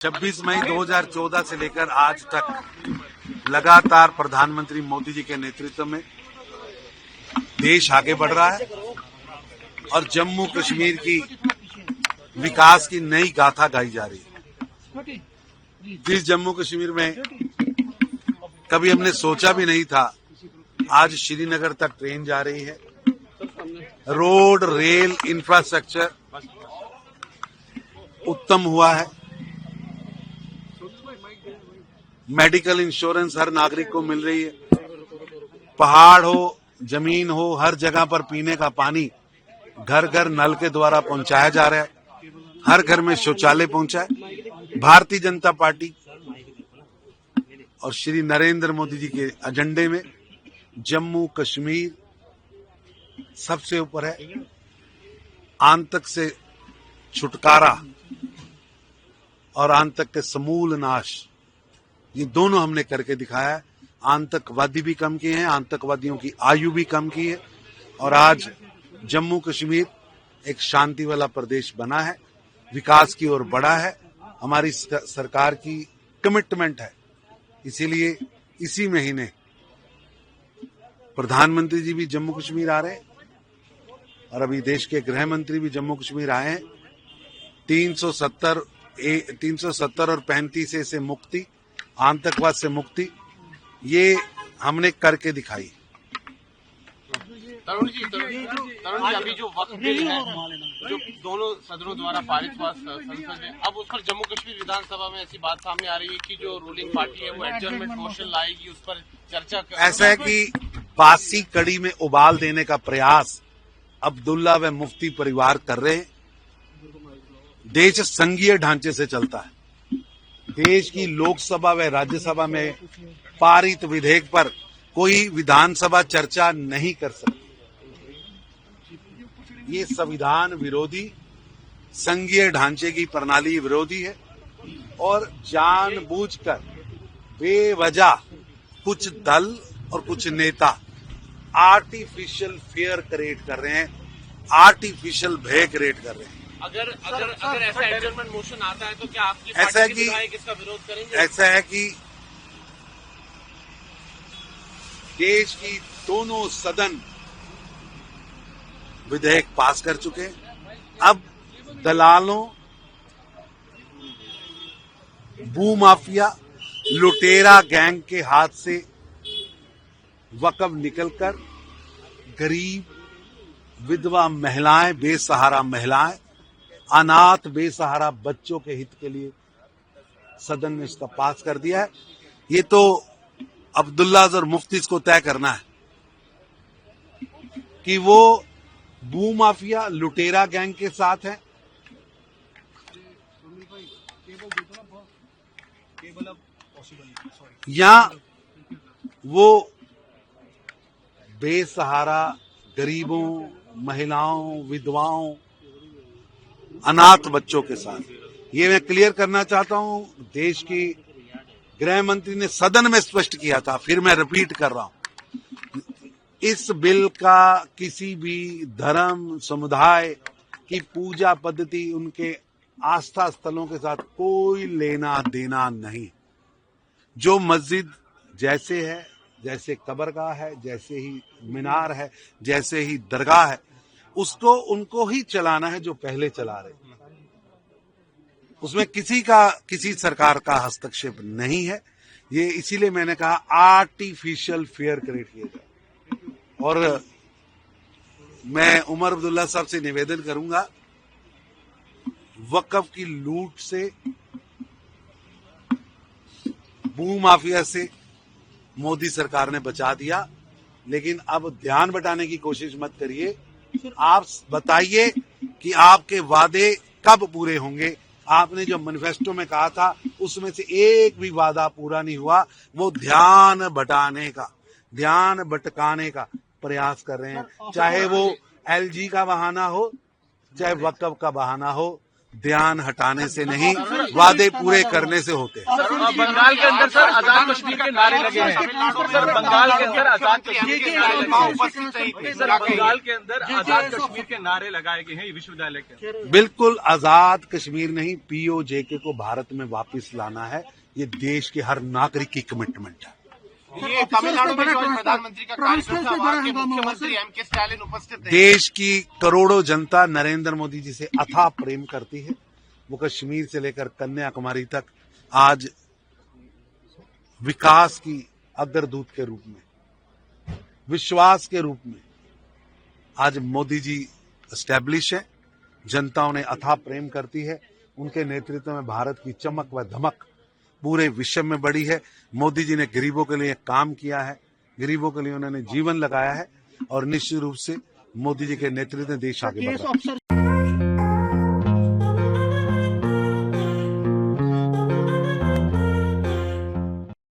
26 मई 2014 से लेकर आज तक लगातार प्रधानमंत्री मोदी जी के नेतृत्व में देश आगे बढ़ रहा है और जम्मू कश्मीर की विकास की नई गाथा गाई जा रही है। जिस जम्मू कश्मीर में कभी हमने सोचा भी नहीं था, आज श्रीनगर तक ट्रेन जा रही है। रोड रेल इंफ्रास्ट्रक्चर उत्तम हुआ है। मेडिकल इंश्योरेंस हर नागरिक को मिल रही है। पहाड़ हो, जमीन हो, हर जगह पर पीने का पानी घर घर नल के द्वारा पहुंचाया जा रहा है। हर घर में शौचालय पहुंचा है। भारतीय जनता पार्टी और श्री नरेंद्र मोदी जी के एजेंडे में जम्मू कश्मीर सबसे ऊपर है। आतंक से छुटकारा और आतंक के समूल नाश, ये दोनों हमने करके दिखाया है। आतंकवादी भी कम किए हैं, आतंकवादियों की आयु भी कम की है और आज जम्मू कश्मीर एक शांति वाला प्रदेश बना है, विकास की ओर बढ़ा है। हमारी सरकार की कमिटमेंट है। इसीलिए इसी महीने प्रधानमंत्री जी भी जम्मू कश्मीर आ रहे हैं और अभी देश के गृह मंत्री भी जम्मू कश्मीर आए हैं। 370 और 35 से मुक्ति, आतंकवाद से मुक्ति, ये हमने करके दिखाई। तरुण जी, अभी जो वक्त बिल है जो दोनों सदनों द्वारा पारित हुआ संसद में, अब उस पर जम्मू कश्मीर विधानसभा में ऐसी बात सामने आ रही है कि जो रूलिंग पार्टी है वो एडजर्नमेंट मोशन लाएगी, उस पर चर्चा ऐसा है कि बासी कड़ी में उबाल देने का प्रयास अब्दुल्ला व मुफ्ती परिवार कर रहे हैं। देश संघीय ढांचे से चलता है। देश की लोकसभा व राज्यसभा में पारित विधेयक पर कोई विधानसभा चर्चा नहीं कर सकती। ये संविधान विरोधी, संघीय ढांचे की प्रणाली विरोधी है और जानबूझकर बेवजह कुछ दल और कुछ नेता आर्टिफिशियल फियर क्रिएट कर रहे हैं, आर्टिफिशियल भय क्रिएट कर रहे हैं। अगर ऐसा एडजर्नमेंट मोशन आता है तो क्या आपकी ऐसा है पार्टी के विधायक इसका विरोध करेंगे? ऐसा है कि देश की दोनों सदन विधेयक पास कर चुके हैं। अब दलालों, भूमाफिया, लुटेरा गैंग के हाथ से वक़्फ़ निकलकर गरीब, विधवा महिलाएं, बेसहारा महिलाएं, अनाथ बेसहारा बच्चों के हित के लिए सदन ने इसका पास कर दिया है। ये तो अब्दुल्लाज और मुफ्तीज को तय करना है कि वो भूमाफिया, लुटेरा गैंग के साथ हैं या वो बेसहारा गरीबों, महिलाओं, विधवाओं, अनाथ बच्चों के साथ। ये मैं क्लियर करना चाहता हूं। देश की गृह मंत्री ने सदन में स्पष्ट किया था, फिर मैं रिपीट कर रहा हूं। इस बिल का किसी भी धर्म समुदाय की पूजा पद्धति, उनके आस्था स्थलों के साथ कोई लेना देना नहीं। जो मस्जिद जैसे है, जैसे कब्रगाह है, जैसे ही मीनार है, जैसे ही दरगाह है, उसको उनको ही चलाना है जो पहले चला रहे। उसमें किसी सरकार का हस्तक्षेप नहीं है। ये इसीलिए मैंने कहा आर्टिफिशियल फियर क्रिएट किया जाए। और मैं उमर अब्दुल्ला साहब से निवेदन करूंगा, वक्फ की लूट से, भूमाफिया से मोदी सरकार ने बचा दिया, लेकिन अब ध्यान बटाने की कोशिश मत करिए। आप बताइए कि आपके वादे कब पूरे होंगे। आपने जो मैनिफेस्टो में कहा था उसमें से एक भी वादा पूरा नहीं हुआ। वो ध्यान भटकाने का प्रयास कर रहे हैं। चाहे वो एलजी का बहाना हो, चाहे वक्फ का बहाना हो, ध्यान हटाने से नहीं, वादे पूरे करने से होते हैं। बंगाल के अंदर सर आजाद कश्मीर के नारे लगे हैं। सर बंगाल के अंदर आजाद कश्मीर के नारे लगे हैं। सर बंगाल के अंदर आजाद कश्मीर के नारे लगाए गए हैं ये विश्वविद्यालय के। बिल्कुल आजाद कश्मीर नहीं, पीओजेके को भारत में वापस लाना है। ये देश के हर नागरिक की कमिटमेंट है। ये तमिलनाडु में जो प्रधानमंत्री का कार्यक्रम था, वहाँ के मुख्यमंत्री एम.के. स्टालिन उपस्थित थे। देश की करोड़ों जनता नरेंद्र मोदी जी से अथाह प्रेम करती है। वो कश्मीर से लेकर कन्याकुमारी तक आज विकास की अग्रदूत के रूप में, विश्वास के रूप में आज मोदी जी एस्टैब्लिश है। जनता उन्हें अथाह प्रेम करती है। उनके नेतृत्व में भारत की चमक व धमक पूरे विश्व में बढ़ी है। मोदी जी ने गरीबों के लिए काम किया है, गरीबों के लिए उन्होंने जीवन लगाया है और निश्चित रूप से मोदी जी के नेतृत्व में देश आगे बढ़ रहा है।